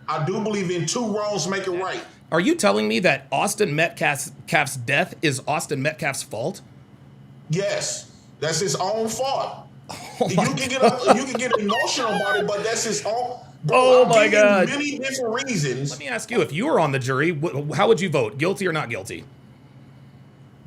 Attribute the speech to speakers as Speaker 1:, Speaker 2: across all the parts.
Speaker 1: I do believe in two wrongs make it right.
Speaker 2: Are you telling me that Austin Metcalf's death is Austin Metcalf's fault?
Speaker 1: Yes, that's his own fault.
Speaker 2: Oh
Speaker 1: You
Speaker 2: my
Speaker 1: can get
Speaker 2: God.
Speaker 1: you can get emotional about it, but that's his own. Bro,
Speaker 2: Oh
Speaker 1: I'm
Speaker 2: my
Speaker 1: giving you
Speaker 2: God.
Speaker 1: many different
Speaker 2: Let
Speaker 1: reasons
Speaker 2: me ask you, if you were on the jury, how would you vote? Guilty or not guilty?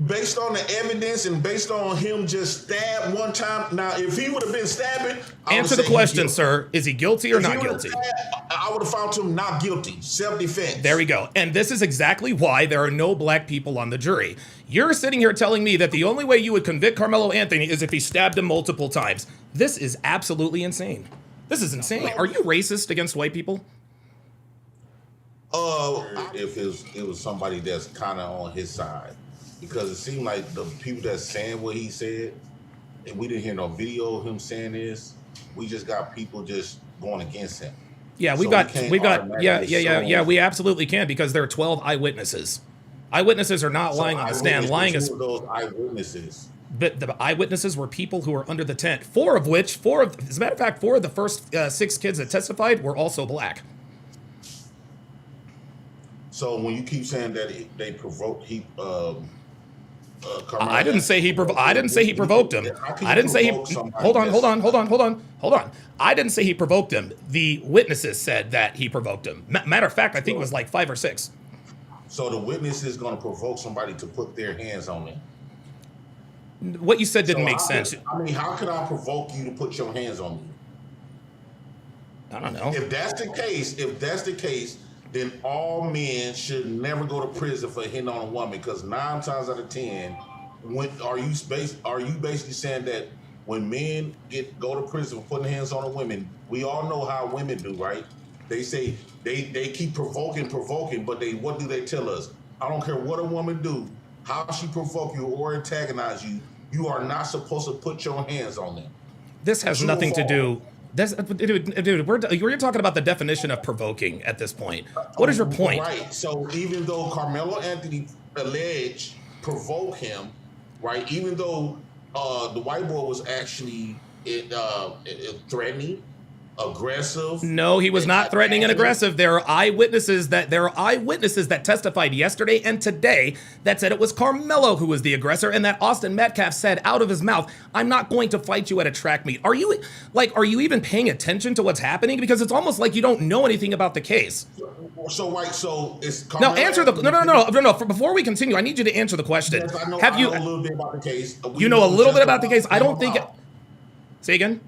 Speaker 1: based on the evidence and based on him just stabbed one time. Now, if he would have been stabbing, I would
Speaker 2: Answer the
Speaker 1: say he's
Speaker 2: question,
Speaker 1: guilty.
Speaker 2: sir. Is he guilty or
Speaker 1: If he
Speaker 2: not
Speaker 1: would have
Speaker 2: guilty?
Speaker 1: stabbed, I would have found him not guilty. Self-defense.
Speaker 2: There we go. And this is exactly why there are no black people on the jury. You're sitting here telling me that the only way you would convict Karmelo Anthony is if he stabbed him multiple times. This is absolutely insane. This is insane. Are you racist against white people?
Speaker 1: If it was somebody that's kind of on his side, because it seemed like the people that's saying what he said, and we didn't hear no video of him saying this. We just got people just going against him.
Speaker 2: Yeah,
Speaker 1: So
Speaker 2: we absolutely can, because there are 12 eyewitnesses. Eyewitnesses are not lying on the stand. Lying is
Speaker 1: those eyewitnesses.
Speaker 2: But the eyewitnesses were people who were under the tent. As a matter of fact, four of the first 6 kids that testified were also black.
Speaker 1: So when you keep saying that they provoked,
Speaker 2: I didn't say he provoked him. I didn't say he. Hold on. I didn't say he provoked him. The witnesses said that he provoked him. Matter of fact, I think it was like 5 or 6.
Speaker 1: So the witness is going to provoke somebody to put their hands on them.
Speaker 2: What you said didn't make sense.
Speaker 1: How could I provoke you to put your hands on me?
Speaker 2: I don't know.
Speaker 1: If that's the case, then all men should never go to prison for hitting on a woman. Because 9 times out of 10, are you basically saying that when men go to prison for putting hands on a women, we all know how women do, right? They say they keep provoking, but what do they tell us? I don't care what a woman do, how she provoke you or antagonize you, you are not supposed to put your hands on them.
Speaker 2: This has nothing to do. Dude, we're talking about the definition of provoking at this point. What is your point?
Speaker 1: Right. So even though Karmelo Anthony alleged provoke him, right? Even though the white boy was actually threatening, aggressive.
Speaker 2: No, he was not threatening and aggressive. There are eyewitnesses that testified yesterday and today that said it was Karmelo who was the aggressor, and that Austin Metcalf said out of his mouth, "I'm not going to fight you at a track meet." Are you even paying attention to what's happening? Because it's almost like you don't know anything about the case.
Speaker 1: So it's Karmelo.
Speaker 2: No, answer the no. Before we continue, I need you to answer the question.
Speaker 1: Yes, I know a little bit about the case.
Speaker 2: You know a little bit about the case. I don't think. Say again.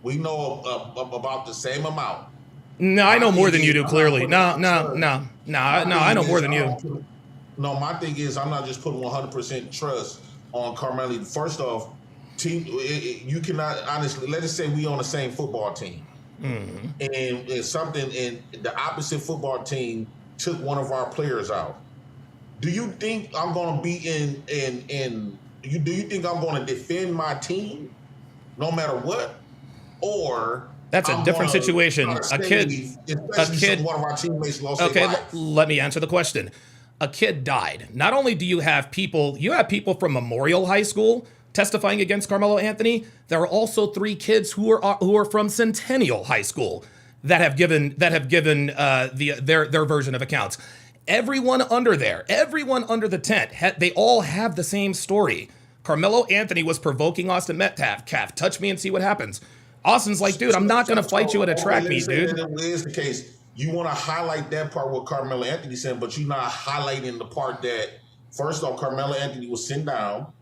Speaker 1: We know about the same amount.
Speaker 2: No, I know more than you do, clearly. No, I know more than you.
Speaker 1: No, my thing is I'm not just putting 100% trust on Karmelo. First off, you cannot, honestly, let us say we on the same football team. Mm-hmm. And the opposite football team took one of our players out. Do you think I'm going to be do you think I'm going to defend my team no matter what? Or
Speaker 2: that's a different situation. A kid.
Speaker 1: One of our teammates lost their
Speaker 2: Okay,
Speaker 1: life.
Speaker 2: let me answer the question. A kid died. Not only do you have people from Memorial High School testifying against Karmelo Anthony, there are also 3 kids who are from Centennial High School that have given their version of accounts. Everyone under the tent, they all have the same story. Karmelo Anthony was provoking Austin Metcalf. Touch me and see what happens. Austin's like, dude, I'm not going to fight you at a track meet, dude.
Speaker 1: That is the case. You want to highlight that part what Karmelo Anthony said, but you're not highlighting the part that, first off, Karmelo Anthony was sitting down.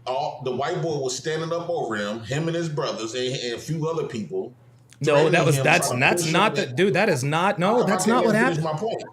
Speaker 1: The white boy was standing up over him and his brothers and a few other people.
Speaker 2: No, that's not what happened.
Speaker 1: My point.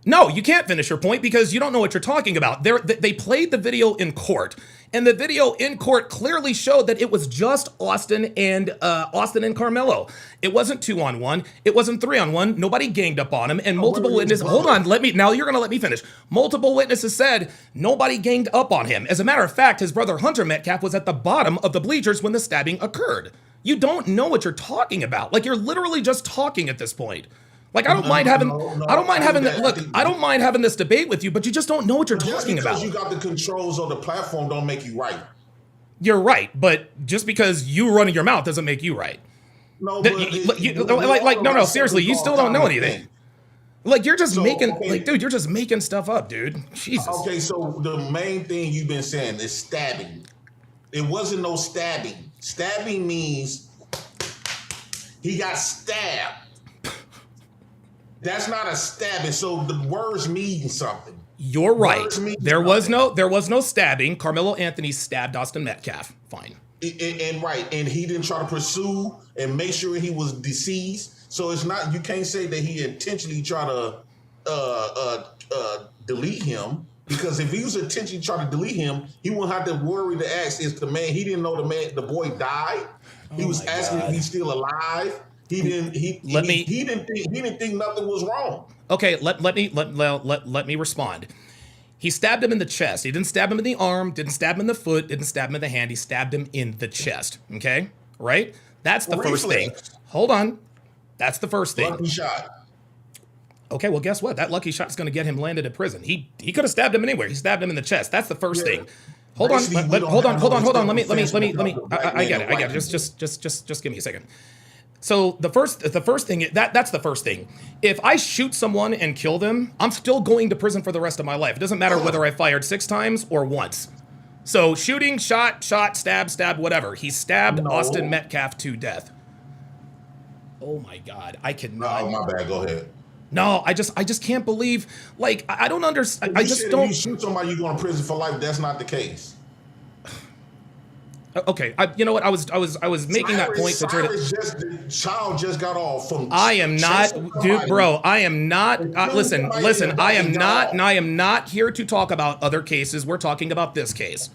Speaker 2: No, you can't finish your point because you don't know what you're talking about. They played the video in court, and the video in court clearly showed that it was just Austin and Karmelo. It wasn't 2-on-1. It wasn't 3-on-1. Nobody ganged up on him, and multiple witnesses. Hold on, now you're gonna let me finish. Multiple witnesses said nobody ganged up on him. As a matter of fact, his brother Hunter Metcalf was at the bottom of the bleachers when the stabbing occurred. You don't know what you're talking about. Like, you're literally just talking at this point. Like, I don't mind having this debate with you, but you just don't know what you're talking about.
Speaker 1: Just because you got the controls of the platform don't make you right.
Speaker 2: You're right, but just because you running your mouth doesn't make you right.
Speaker 1: No,
Speaker 2: That
Speaker 1: but
Speaker 2: no, seriously, you still don't know anything.
Speaker 1: Thing.
Speaker 2: Like, you're just making,
Speaker 1: Okay.
Speaker 2: like, dude, you're just making stuff up, dude. Jesus.
Speaker 1: Okay, so the main thing you've been saying is stabbing. It wasn't no stabbing. Stabbing means he got stabbed. That's not a stabbing. So the words mean something.
Speaker 2: You're right.
Speaker 1: Words mean
Speaker 2: There was
Speaker 1: something.
Speaker 2: no stabbing. Carmelo Anthony stabbed Austin Metcalf. Fine.
Speaker 1: And right, and he didn't try to pursue and make sure he was deceased. So it's not, you can't say that he intentionally tried to delete him, because if he was intentionally trying to delete him, he wouldn't have to worry to ask, is the man, he didn't know the boy died. He was asking if he's still alive. He didn't think nothing was wrong.
Speaker 2: Okay, let me respond. He stabbed him in the chest. He didn't stab him in the arm, didn't stab him in the foot, didn't stab him in the hand. He stabbed him in the chest. Okay? Right? That's the first thing. Hold on. That's the first thing.
Speaker 1: Lucky shot.
Speaker 2: Okay, well, guess what? That lucky shot's going to get him landed in prison. He could have stabbed him anywhere. He stabbed him in the chest. That's the first thing. Hold on. Hold on. Let me. I get it. Just give me a second. So the first thing, that's the first thing. If I shoot someone and kill them, I'm still going to prison for the rest of my life. It doesn't matter whether I fired 6 times or once. So shooting, shot, stab, whatever. He stabbed Austin Metcalf to death. Oh my God, I cannot.
Speaker 1: Oh, my bad. Go ahead.
Speaker 2: No, I just can't believe. Like, I don't understand. I just don't.
Speaker 1: If you shoot somebody, you go to prison for life. That's not the case.
Speaker 2: Okay, you know what? I was making that point to try to.
Speaker 1: The child just got off from.
Speaker 2: I am not, dude, bro. I am not. Listen. I am not here to talk about other cases. We're talking about this case.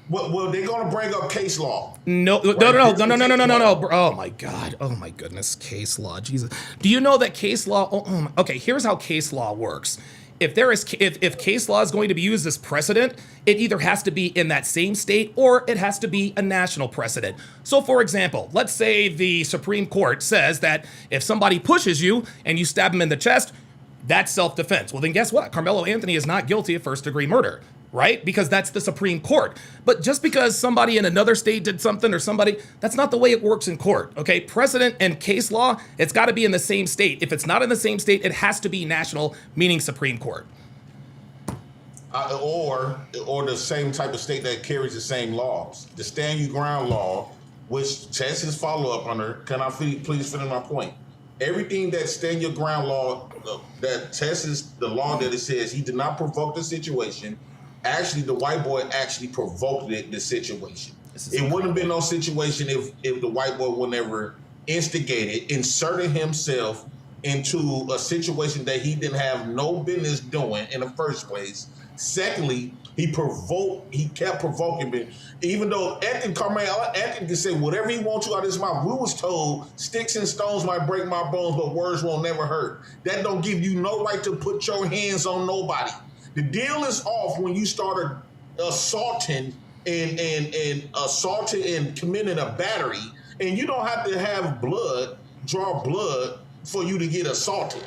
Speaker 1: Well, they're gonna bring up case law.
Speaker 2: No. Oh my God. Oh my goodness. Case law. Jesus. Do you know that case law? Okay. Here's how case law works. If case law is going to be used as precedent, it either has to be in that same state or it has to be a national precedent. So, for example, let's say the Supreme Court says that if somebody pushes you and you stab him in the chest, that's self-defense. Well, then guess what? Carmelo Anthony is not guilty of first-degree murder, right? Because that's the Supreme Court. But just because somebody in another state did something that's not the way it works in court, okay? Precedent and case law, it's got to be in the same state. If it's not in the same state, it has to be national, meaning Supreme Court.
Speaker 1: Or the same type of state that carries the same laws. The stand your ground law, which Texas follow up under, can I please finish my point? Everything that stand your ground law, that Texas, the law that it says he did not provoke the situation. Actually, the white boy actually provoked the situation. It wouldn't have been no situation if the white boy would never inserted himself into a situation that he didn't have no business doing in the first place. Secondly, he kept provoking me. Even though Karmelo Anthony can say whatever he wants to out of his mouth, we was told sticks and stones might break my bones, but words won't never hurt. That don't give you no right to put your hands on nobody. The deal is off when you started assaulting and committing a battery, and you don't have to draw blood for you to get assaulted.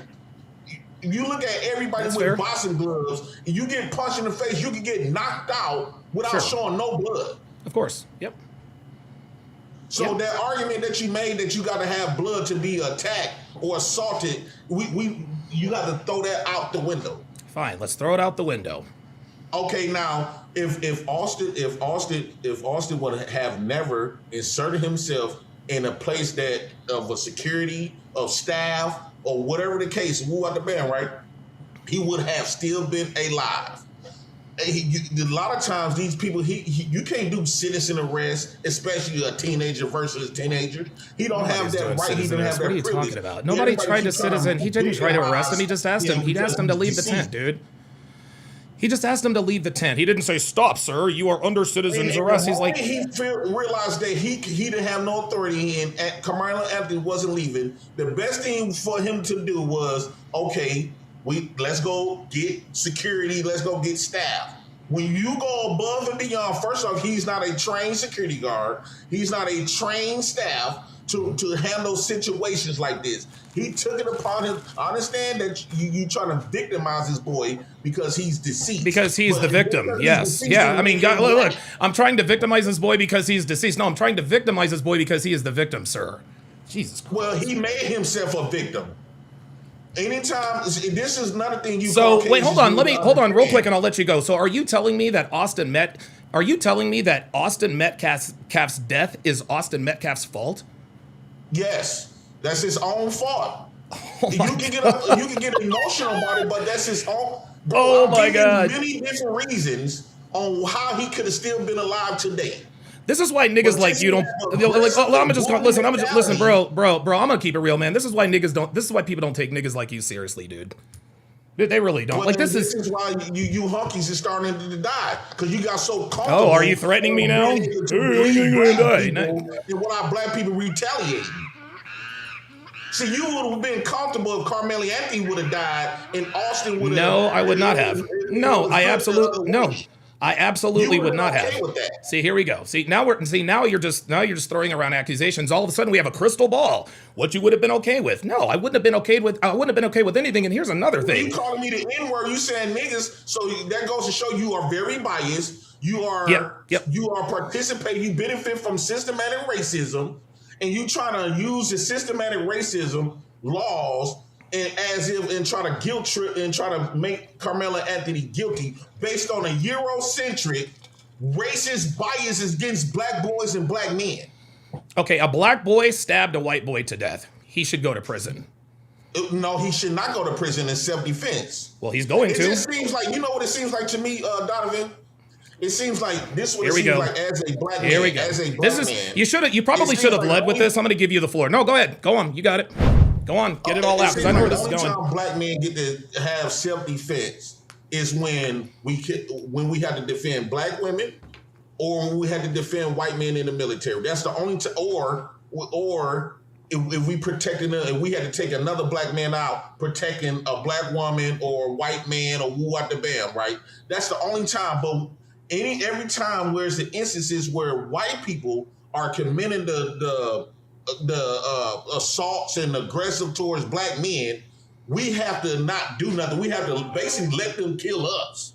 Speaker 1: You look at everybody with boxing gloves, and you get punched in the face, you can get knocked out without showing no blood.
Speaker 2: Of course. Yep.
Speaker 1: So that argument that you made that you got to have blood to be attacked or assaulted, you got to throw that out the window.
Speaker 2: Fine, let's throw it out the window.
Speaker 1: Okay, now if Austin would have never inserted himself in a place that of a security, of staff, or whatever the case, move out the band, right? He would have still been alive. A lot of times, these people, you can't do citizen arrest, especially a teenager versus a teenager. He don't have that right. He don't have that privilege.
Speaker 2: What are you talking about? Nobody tried to citizen. He didn't try to arrest him. He just asked him. He asked him to leave the tent, dude. He just asked him to leave the tent. He didn't say, "Stop, sir. You are under citizen's arrest." He's like,
Speaker 1: he realized that he didn't have no authority, and Karmelo Anthony wasn't leaving. The best thing for him to do was, okay, let's go get security. Let's go get staff. When you go above and beyond, first off, he's not a trained security guard. He's not a trained staff to handle situations like this. He took it upon him. I understand that you trying to victimize this boy because he's deceased.
Speaker 2: Because he's the victim, yes. Yeah, I mean, God, look, I'm trying to victimize this boy because he's deceased. No, I'm trying to victimize this boy because he is the victim, sir. Jesus Christ.
Speaker 1: Well, he made himself a victim. Anytime, this is another thing you.
Speaker 2: So wait, hold on. Hold on real quick, and I'll let you go. So, are you telling me that Austin Metcalf's death is Austin Metcalf's fault?
Speaker 1: Yes, that's his own fault.
Speaker 2: Oh
Speaker 1: you can get emotional about it, but that's his own. Bro,
Speaker 2: oh my God!
Speaker 1: Many different reasons on how he could have still been alive today.
Speaker 2: This is why niggas like you don't like. I'm just gonna listen, bro. I'm gonna keep it real, man. This is why niggas don't. This is why people don't take niggas like you seriously, dude. They really don't.
Speaker 1: Well,
Speaker 2: like
Speaker 1: this is why you hunkies is starting to die because you got so comfortable.
Speaker 2: Oh, are you threatening me now?
Speaker 1: And what our black people retaliate. See, you would have been comfortable if Karmelo Anthony would have died and Austin would have.
Speaker 2: No, I would not have. No, I absolutely would not have. See, here we go. Now you're just throwing around accusations. All of a sudden we have a crystal ball. What you would have been okay with? No, I wouldn't have been okay with anything. And here's another thing.
Speaker 1: You calling me the N-word, you saying niggas, so that goes to show you are very biased. You are you are participating, you benefit from systematic racism, and you trying to use the systematic racism laws and try to guilt trip and try to make Karmelo Anthony guilty based on a Eurocentric racist biases against black boys and black men.
Speaker 2: Okay, a black boy stabbed a white boy to death. He should go to prison.
Speaker 1: No, he should not go to prison in self-defense.
Speaker 2: Well, he's going to.
Speaker 1: It just seems like, you know what it seems like to me, Donovan? It seems like this is what
Speaker 2: Here
Speaker 1: it
Speaker 2: we
Speaker 1: seems
Speaker 2: go.
Speaker 1: like as a black man.
Speaker 2: Here we go.
Speaker 1: As a black man.
Speaker 2: You probably should have led with this. I'm going to give you the floor. No, go ahead. Go on. You got it. Go on. Get it all out because I know where this is going.
Speaker 1: The only time black men get to have self-defense is when we have to defend black women or when we had to defend white men in the military. That's the only time. Or if we protected them, if we had to take another black man out protecting a black woman or a white man or woo out the bam, right? That's the only time. But every time where's the instances where white people are committing the assaults and aggressive towards black men, we have to not do nothing. We have to basically let them kill us.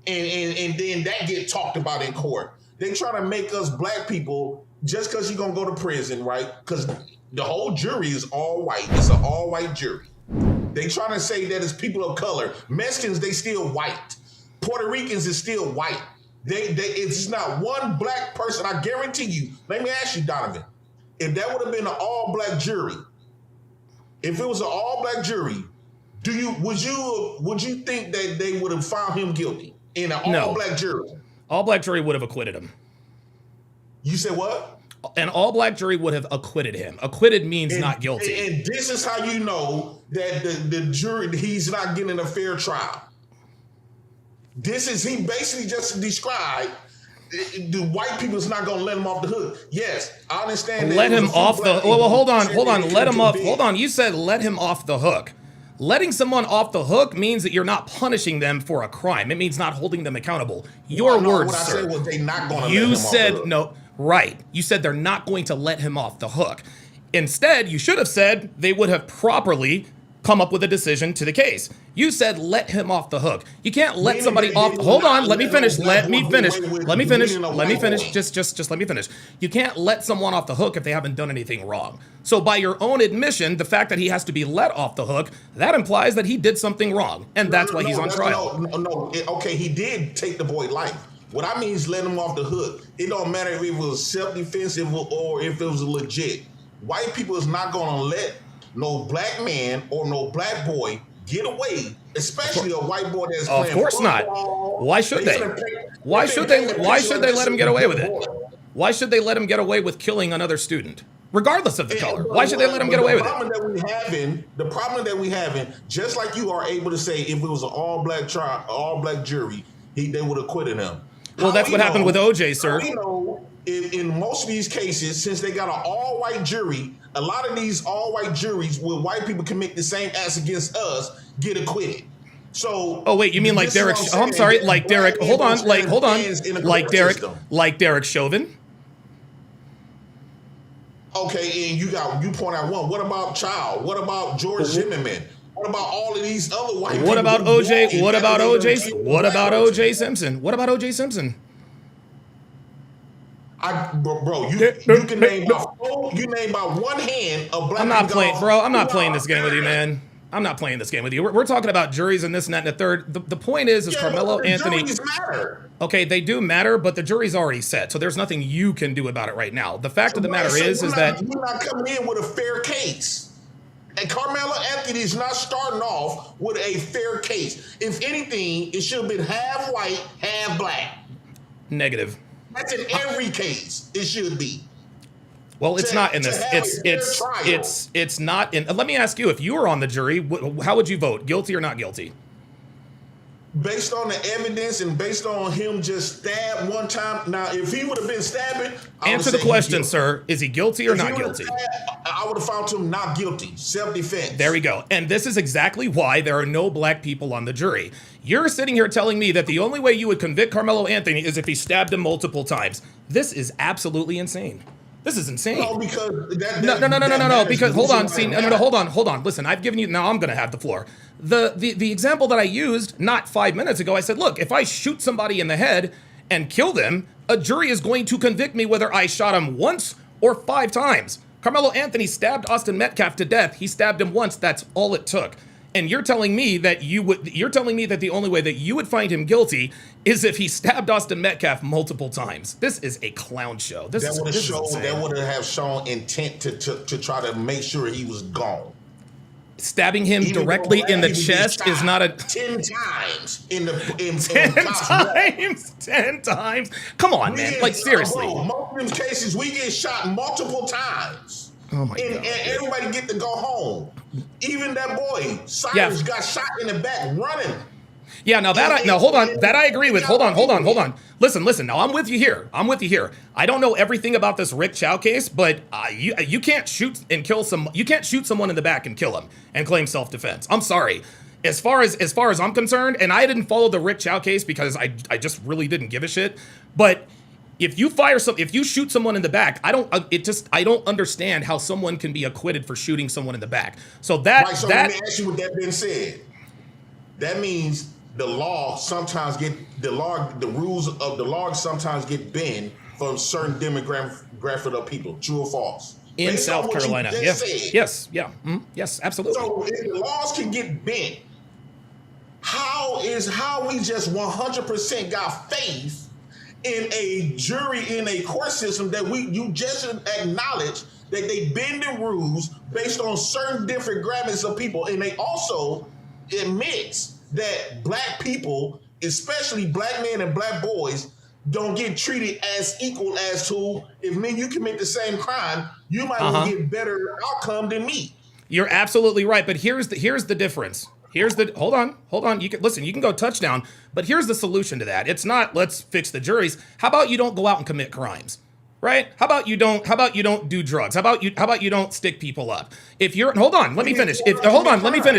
Speaker 1: And then that get talked about in court. They try to make us black people, just because you're going to go to prison, right? Because the whole jury is all white. It's an all white jury. They trying to say that it's people of color. Mexicans, they still white. Puerto Ricans is still white. It's not one black person. I guarantee you. Let me ask you, Donovan. If that would have been an all-black jury, if it was an all-black jury, would you think that they would have found him guilty in an all-black jury?
Speaker 2: All-black jury would have acquitted him.
Speaker 1: You said what?
Speaker 2: An all-black jury would have acquitted him. Acquitted means not guilty.
Speaker 1: And this is how you know that the jury, he's not getting a fair trial. He basically just described the white people is not going to let him off the hook. Yes, I understand.
Speaker 2: Let him off the. Well, hold on. Let him off. Hold on. You said let him off the hook. Letting someone off the hook means that you're not punishing them for a crime. It means not holding them accountable. Your words, sir.
Speaker 1: What I said was they not going to.
Speaker 2: You said no. Right. You said they're not going to let him off the hook. Instead, you should have said they would have properly come up with a decision to the case. You said let him off the hook. You can't let somebody off. Hold on, let me finish. Let me finish. Just let me finish. You can't let someone off the hook if they haven't done anything wrong. So by your own admission, the fact that he has to be let off the hook, that implies that he did something wrong, and that's why he's on trial.
Speaker 1: Okay, he did take the boy's life. What I mean is let him off the hook. It don't matter if it was self-defense or if it was legit. White people is not going to let no black man or no black boy get away, especially a white boy that's playing football. Of course not.
Speaker 2: Why should they? Why should they let him get away with it? Why should they let him get away with killing another student, regardless of the color? Why should they let him get away with it?
Speaker 1: The problem that we having, just like you are able to say, if it was an all-black trial, all-black jury, they would have acquitted him.
Speaker 2: Well, that's what happened with OJ, sir.
Speaker 1: In most of these cases, since they got an all-white jury, a lot of these all-white juries where white people commit the same acts against us get acquitted. So,
Speaker 2: oh wait, you mean like Derek? Oh, I'm sorry, like Derek. Hold on, like Derek Chauvin.
Speaker 1: Okay, and you point out one. What about Child? What about George Zimmerman? What about all of these other white people?
Speaker 2: What about OJ? What about OJ? What about OJ Simpson? What about OJ Simpson?
Speaker 1: Bro, you can name about one hand of black.
Speaker 2: I'm not playing, bro. I'm not playing
Speaker 1: No,
Speaker 2: this game with you, man. I'm not playing this game with you. We're talking about juries and this and that and the third. The point is
Speaker 1: yeah,
Speaker 2: Karmelo Anthony.
Speaker 1: Juries matter.
Speaker 2: Okay, they do matter, but the jury's already set, so there's nothing you can do about it right now. The fact of the matter is that
Speaker 1: you're not coming in with a fair case. And Karmelo Anthony is not starting off with a fair case. If anything, it should have been half white, half black.
Speaker 2: negative.
Speaker 1: That's in every case. It should be.
Speaker 2: Well, it's not in this. It's not in. Let me ask you: if you were on the jury, how would you vote? Guilty or not guilty?
Speaker 1: Based on the evidence and based on him just stabbed one time. Now, if he would have been stabbing,
Speaker 2: answer the question, sir. Is he guilty or not guilty?
Speaker 1: I would have found him not guilty. Self-defense.
Speaker 2: There we go. And this is exactly why there are no black people on the jury. You're sitting here telling me that the only way you would convict Karmelo Anthony is if he stabbed him multiple times. This is absolutely insane. This is insane.
Speaker 1: No, because
Speaker 2: no. Because hold on, hold on. Listen, I've given you. Now I'm going to have the floor. The example that I used not 5 minutes ago, I said, look, if I shoot somebody in the head and kill them, a jury is going to convict me whether I shot him once or 5 times. Karmelo Anthony stabbed Austin Metcalf to death. He stabbed him once. That's all it took. And you're telling me that you're telling me that the only way that you would find him guilty is if he stabbed Austin Metcalf multiple times. This is a clown show.
Speaker 1: That would have shown intent to try to make sure he was gone.
Speaker 2: Stabbing him directly in the chest is not a
Speaker 1: 10 times
Speaker 2: ten times. Come on, man. Like seriously.
Speaker 1: Most of these cases we get shot multiple times.
Speaker 2: Oh my God.
Speaker 1: And everybody get to go home. Even that boy, Cyrus, got shot in the back running.
Speaker 2: Yeah, now hold on. That I agree with. Hold on. Listen. Now I'm with you here. I don't know everything about this Rick Chow case, but you can't shoot and kill you can't shoot someone in the back and kill him and claim self-defense. I'm sorry. As far as I'm concerned, and I didn't follow the Rick Chow case because I just really didn't give a shit. But if you shoot someone in the back, I don't understand how someone can be acquitted for shooting someone in the back. So let me
Speaker 1: ask you, with that being said, that means the rules of the law sometimes get bent for certain demographic of people. True or false?
Speaker 2: In South Carolina, yes, absolutely.
Speaker 1: So if the laws can get bent, how we just 100% got faith in a jury, in a court system that you just acknowledge that they bend the rules based on certain different grammars of people, and they also admits that black people, especially black men and black boys, don't get treated as equal as to if me and you commit the same crime, you might get better outcome than me.
Speaker 2: You're absolutely right, but here's the difference. Hold on. You can go touchdown, but here's the solution to that. It's not let's fix the juries. How about you don't go out and commit crimes? Right? How about you don't do drugs? How about you don't stick people up? Let me finish,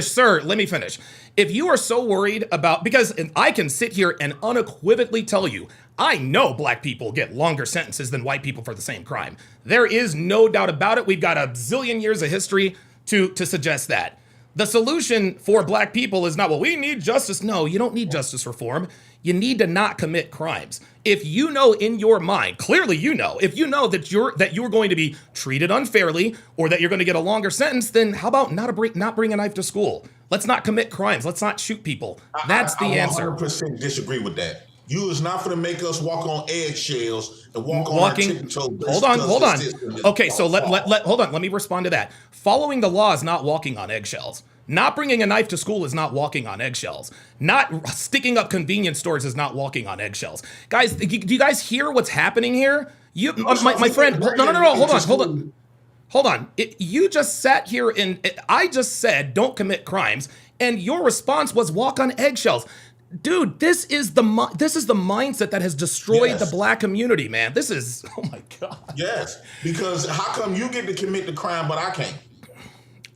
Speaker 2: sir. Let me finish. If you are so worried about, because I can sit here and unequivocally tell you, I know black people get longer sentences than white people for the same crime. There is no doubt about it. We've got a zillion years of history to suggest that. The solution for black people is not, well, we need justice. No, you don't need justice reform. You need to not commit crimes. If you know in your mind, clearly you know, if you know that you're going to be treated unfairly or that you're going to get a longer sentence, then how about not bring a knife to school? Let's not commit crimes. Let's not shoot people. That's the answer.
Speaker 1: I 100% disagree with that. You is not going to make us walk on eggshells and walk on our tiptoes.
Speaker 2: Hold on. Okay, so hold on. Let me respond to that. Following the law is not walking on eggshells. Not bringing a knife to school is not walking on eggshells. Not sticking up convenience stores is not walking on eggshells. Guys, do you guys hear what's happening here? My friend, no. Hold on. You just sat here and I just said don't commit crimes, and your response was walk on eggshells. Dude, this is the mindset that has destroyed the black community, man. This is, oh my God.
Speaker 1: Yes, because how come you get to commit the crime, but I can't?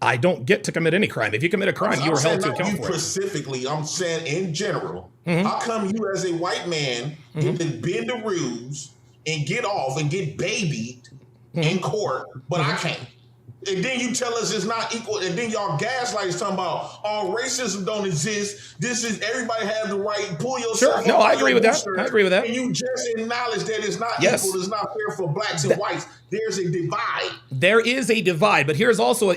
Speaker 2: I don't get to commit any crime. If you commit a crime, you are held to account for it.
Speaker 1: Specifically, I'm saying in general, how come you as a white man get to bend the rules and get off and get babied in court, but I can't? And then you tell us it's not equal, and then y'all gaslight is talking about all racism don't exist. This is everybody have the right. Pull yourself.
Speaker 2: Sure. No, I agree with that. I agree with that.
Speaker 1: And you just acknowledge that it's not
Speaker 2: Yes.
Speaker 1: equal. It's not fair for blacks and whites. There's a divide.
Speaker 2: There is a divide, but here's also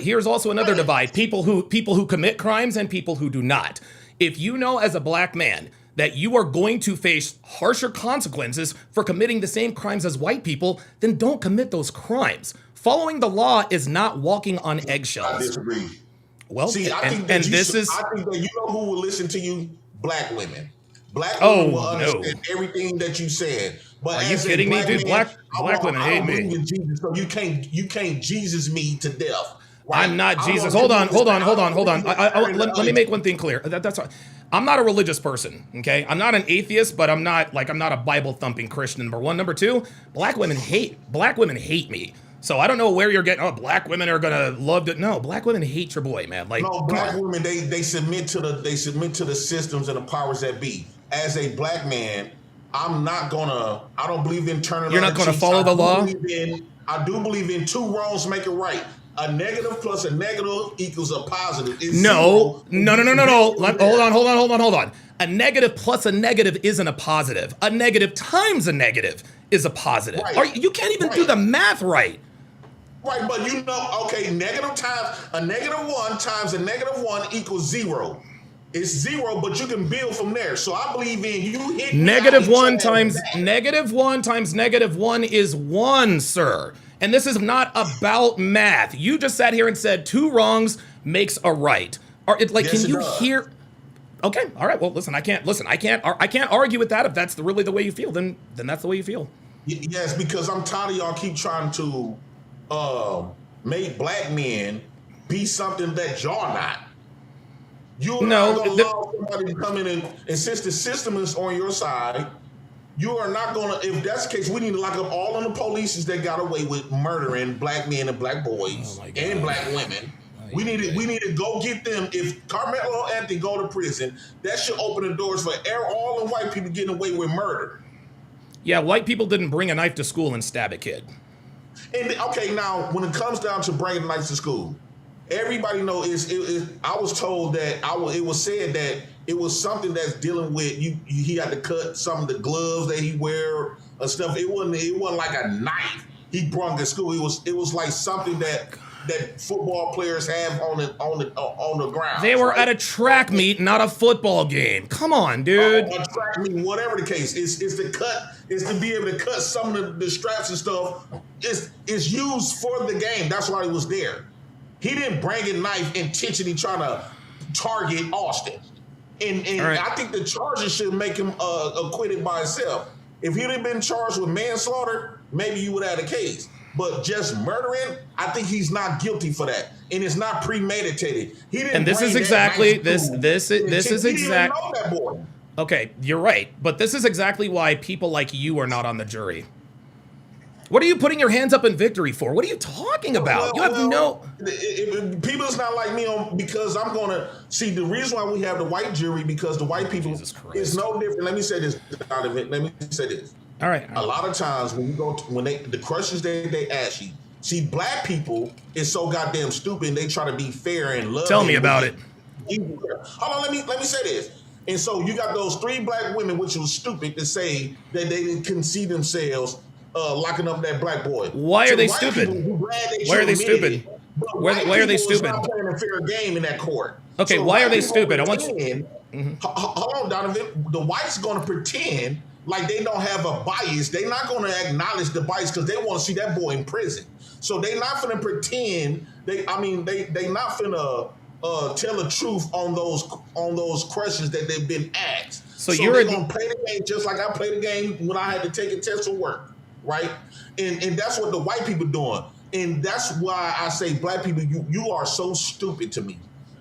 Speaker 2: another divide: people who commit crimes and people who do not. If you know as a black man that you are going to face harsher consequences for committing the same crimes as white people, then don't commit those crimes. Following the law is not walking on eggshells.
Speaker 1: I disagree.
Speaker 2: Well,
Speaker 1: See, I think that you know who will listen to you? Black women. Black women will understand everything that you said. But
Speaker 2: are you kidding me, dude? Black women hate me.
Speaker 1: Jesus, so you can't Jesus me to death. Right?
Speaker 2: I'm not Jesus. Hold on. Let me make one thing clear. That's all. I'm not a religious person, okay? I'm not an atheist, but I'm not a Bible thumping Christian. Number one. Number two, black women hate me. So I don't know where you're getting. Oh, black women are gonna love it. No, black women hate your boy, man. Like,
Speaker 1: no, black women they submit to the systems and the powers that be. As a black man, I don't believe in turning.
Speaker 2: You're not gonna follow the law.
Speaker 1: I do believe in two wrongs make it right. A negative plus a negative equals a positive.
Speaker 2: No. Hold on. A negative plus a negative isn't a positive. A negative times a negative is a positive.
Speaker 1: Right.
Speaker 2: You can't even do the math right.
Speaker 1: Right, but negative times a negative 1 times a negative 1 equals 0. It's 0, but you can build from there. So I believe in you hit
Speaker 2: negative 1 times negative 1 times negative 1 is 1, sir. And this is not about math. You just sat here and said 2 wrongs makes a right. Can you hear? Okay, all right. Well, listen, I can't argue with that. If that's really the way you feel, then that's the way you feel.
Speaker 1: Yes, because I'm tired of y'all keep trying to make black men be something that y'all not. You're not going to allow somebody to come in and since the system is on your side, you are not going to, if that's the case, we need to lock up all of the police that got away with murdering black men and black boys and black women. We need to go get them. If Karmelo Anthony go to prison, that should open the doors for all the white people getting away with murder.
Speaker 2: Yeah, white people didn't bring a knife to school and stab a kid.
Speaker 1: And okay, now when it comes down to bringing knives to school, everybody knows I was told that it was said that it was something that's dealing with he had to cut some of the gloves that he wear or stuff. It wasn't like a knife he brought to school. It was like something that football players have on the ground.
Speaker 2: They were at a track meet, not a football game. Come on, dude.
Speaker 1: A track meet, whatever the case, is to be able to cut some of the straps and stuff. It's used for the game. That's why he was there. He didn't bring a knife intentionally trying to target Austin. And right. I think the charges should make him acquitted by himself. If he'd have been charged with manslaughter, maybe you would have had a case. But just murdering, I think he's not guilty for that, and it's not premeditated. He didn't.
Speaker 2: And this is exactly this is exactly.
Speaker 1: Know that boy.
Speaker 2: Okay, you're right, but this is exactly why people like you are not on the jury. What are you putting your hands up in victory for? What are you talking about? You have no.
Speaker 1: People's not like me because I'm gonna see the reason why we have the white jury because the white people is no different. Let me say this, Donovan. Let me say this.
Speaker 2: All right.
Speaker 1: A lot of times when you go the questions they ask you, see, black people is so goddamn stupid. And they try to be fair and love.
Speaker 2: Tell me about it.
Speaker 1: Hold on, let me say this. And so you got those 3 black women, which was stupid to say that they didn't see themselves locking up that black boy.
Speaker 2: Why are they stupid? Why are they stupid? Why are they stupid?
Speaker 1: Not playing a fair game in that court.
Speaker 2: Okay, so why are they stupid? I want
Speaker 1: you. Hold on, Donovan. The whites going to pretend like they don't have a bias. They're not going to acknowledge the bias because they want to see that boy in prison. So they're not going to pretend. They not going to tell the truth on those questions that they've been asked.
Speaker 2: So you're
Speaker 1: going to play the game just like I played the game when I had to take a test for work, right? And that's what the white people doing. And that's why I say black people, you are so stupid to me.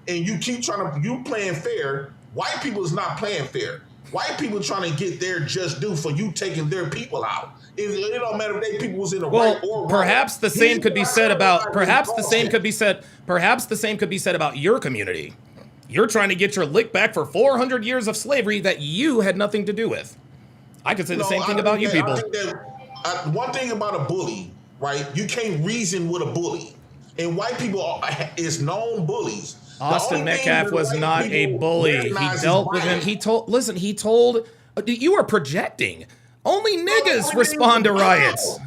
Speaker 1: And you keep you playing fair. White people is not playing fair. White people trying to get their just due for you taking their people out. It don't matter if they people was in the right or wrong.
Speaker 2: Perhaps the same could be said about your community. You're trying to get your lick back for 400 years of slavery that you had nothing to do with. I could say the same thing about you people.
Speaker 1: One thing about a bully, right? You can't reason with a bully. and white people is known bullies.
Speaker 2: Austin Metcalf was not a bully. He dealt with him. He told, you are projecting. Only niggas respond to riots.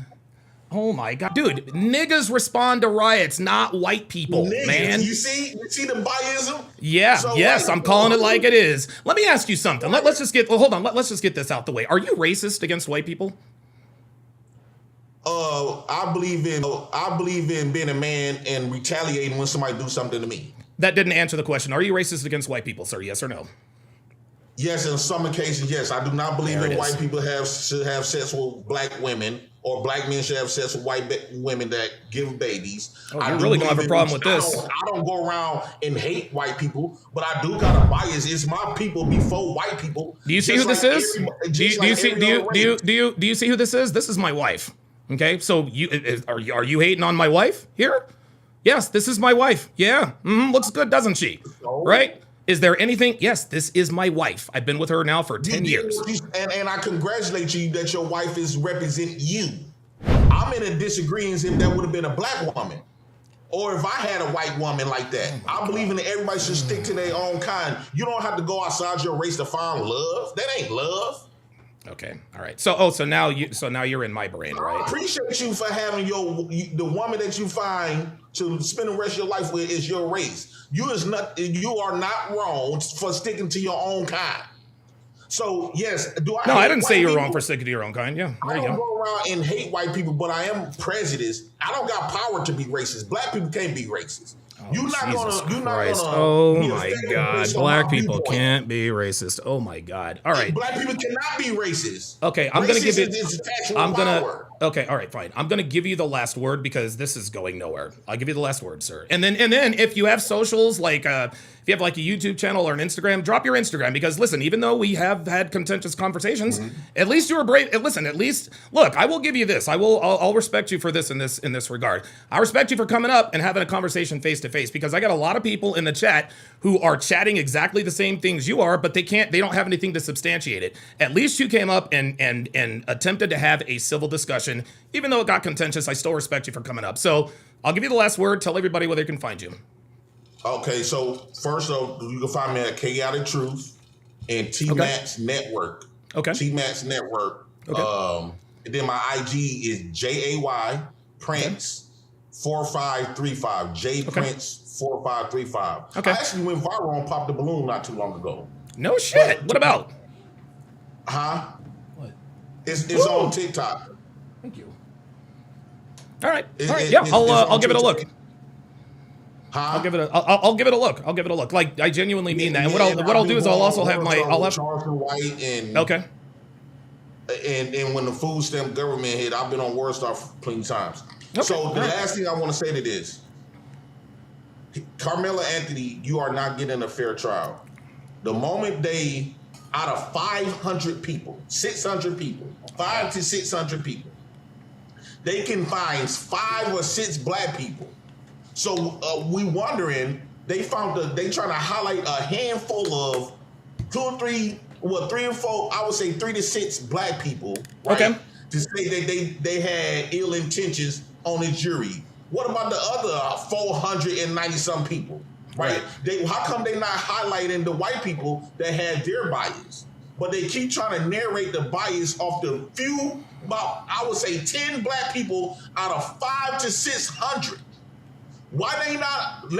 Speaker 2: Oh my God, dude, niggas respond to riots, not white people, niggas, man.
Speaker 1: You see the biasm?
Speaker 2: Yeah, so yes, I'm calling it like it is. Let me ask you something. Let's just get, hold on, let's just get this out the way. Are you racist against white people?
Speaker 1: I believe in being a man and retaliating when somebody do something to me.
Speaker 2: That didn't answer the question. Are you racist against white people, sir? Yes or no?
Speaker 1: Yes, in some occasions, yes. I do not believe that white people should have sex with black women, or black men should have sex with white women that give babies.
Speaker 2: Oh, you're really gonna have a problem with this.
Speaker 1: I don't go around and hate white people, but I do got a bias. It's my people before white people.
Speaker 2: Do you see who this is? Do you see who this is? This is my wife. Okay, so are you hating on my wife here? Yes, this is my wife. Yeah, looks good, doesn't she? Right? Is there anything? Yes, this is my wife. I've been with her now for 10 years.
Speaker 1: And I congratulate you that your wife is representing you. I'm in a disagreement if that would have been a black woman. Or if I had a white woman like that. I believe in that everybody should stick to their own kind. You don't have to go outside your race to find love. That ain't love.
Speaker 2: Okay, all right. So now you're in my brain, right?
Speaker 1: I appreciate you for having the woman that you find to spend the rest of your life with is your race. You are not wrong for sticking to your own kind. So yes,
Speaker 2: No, I didn't say you're wrong for sticking to your own kind. Yeah, there you go.
Speaker 1: I don't go around and hate white people, but I am prejudiced. I don't got power to be racist. Black people can't be racist.
Speaker 2: Oh, you're not gonna. Oh my God! Black people can't be racist. Oh my God! All right.
Speaker 1: Black people cannot be racist.
Speaker 2: Okay, I'm gonna give it. I'm gonna. Okay, all right, fine. I'm gonna give you the last word because this is going nowhere. I'll give you the last word, sir. And then if you have socials like if you have like a YouTube channel or an Instagram, drop your Instagram because listen, even though we have had contentious conversations, at least you were brave. Listen, at least look, I will give you this. I'll respect you for this in this regard. I respect you for coming up and having a conversation face to face because I got a lot of people in the chat who are chatting exactly the same things you are, but they don't have anything to substantiate it. At least you came up and attempted to have a civil discussion. Even though it got contentious, I still respect you for coming up. So I'll give you the last word. Tell everybody where they can find you. Okay,
Speaker 1: so first off, you can find me at Chaotic Truth and T-Max Network.
Speaker 2: Okay.
Speaker 1: T-Max Network. Okay. And then my IG is JAY Prince 4535. J Prince 4535.
Speaker 2: Okay.
Speaker 1: I actually went viral on Pop the Balloon not too long ago.
Speaker 2: No shit. What about?
Speaker 1: Huh?
Speaker 2: What?
Speaker 1: It's on TikTok.
Speaker 2: Thank you. All right. Yeah, I'll give it a look.
Speaker 1: Huh?
Speaker 2: I'll give it a look. I'll give it a look. Like I genuinely mean that. And what I'll do is I'll also have
Speaker 1: Charleston White and
Speaker 2: okay.
Speaker 1: And when the food stamp government hit, I've been on WordStar plenty of times.
Speaker 2: Okay.
Speaker 1: So the last thing I want to say to this, Karmelo Anthony, you are not getting a fair trial. The moment they, out of 500 people, 600 people, 500 to 600 people, they can find 5 or 6 black people. So we wondering, they trying to highlight a handful of 2 or 3, 3 or 4, I would say 3 to 6 black people, right? Okay. To say that they had ill intentions on the jury. What about the other 490 some people, right? How come they not highlighting the white people that had their bias? But they keep trying to narrate the bias off the few, about I would say 10 black people out of 500 to 600. Why they not?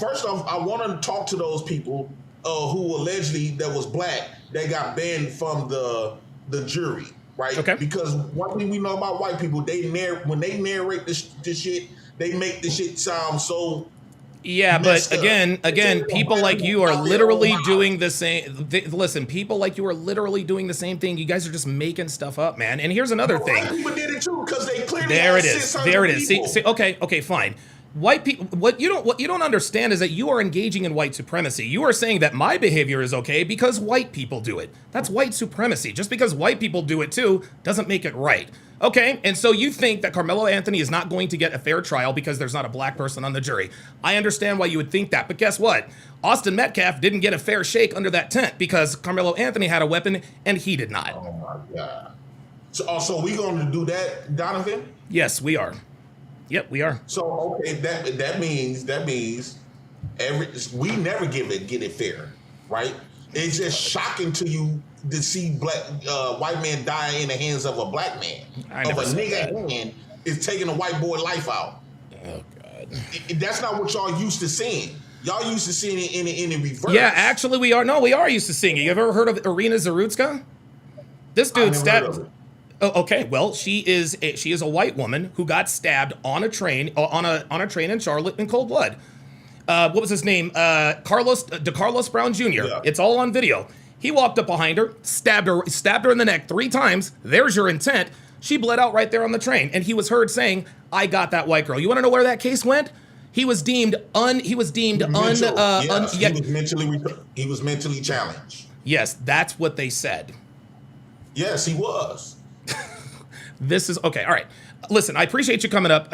Speaker 1: First off, I want to talk to those people who allegedly that was black that got banned from the jury, right? Okay. Because one thing we know about white people, when they narrate this shit, they make the shit sound so.
Speaker 2: Yeah, but again, people like you are literally doing the same. Listen, people like you are literally doing the same thing. You guys are just making stuff up, man. And here's another thing.
Speaker 1: White people did it too because they clearly.
Speaker 2: There it is. There it is. See, okay, fine. White people, what you don't understand is that you are engaging in white supremacy. You are saying that my behavior is okay because white people do it. That's white supremacy. Just because white people do it too doesn't make it right. Okay, and so you think that Karmelo Anthony is not going to get a fair trial because there's not a black person on the jury. I understand why you would think that, but guess what? Austin Metcalf didn't get a fair shake under that tent because Karmelo Anthony had a weapon and he did not.
Speaker 1: Oh my God. So we going to do that, Donovan?
Speaker 2: Yes, we are. Yep, we are.
Speaker 1: So okay, that means we never get it fair, right? It's just shocking to you to see white men die in the hands of a black man.
Speaker 2: I
Speaker 1: Of
Speaker 2: never
Speaker 1: a
Speaker 2: said
Speaker 1: nigga
Speaker 2: that.
Speaker 1: hand is taking a white boy life out.
Speaker 2: Oh God.
Speaker 1: That's not what y'all used to seeing. Y'all used to seeing it in the reverse.
Speaker 2: Yeah, actually, we are. No, we are used to seeing it. You ever heard of Irina Zarutska? This dude
Speaker 1: I never heard of
Speaker 2: stabbed.
Speaker 1: it.
Speaker 2: Oh, okay, well, she is a white woman who got stabbed on a train in Charlotte in cold blood. What was his name? Carlos Brown Jr.
Speaker 1: Yeah.
Speaker 2: It's all on video. He walked up behind her, stabbed her in the neck 3 times. There's your intent. She bled out right there on the train, and he was heard saying, "I got that white girl." You want to know where that case went? He was deemed he was
Speaker 1: mentally challenged.
Speaker 2: Yes, that's what they said.
Speaker 1: Yes, he was.
Speaker 2: This is okay. All right. Listen, I appreciate you coming up.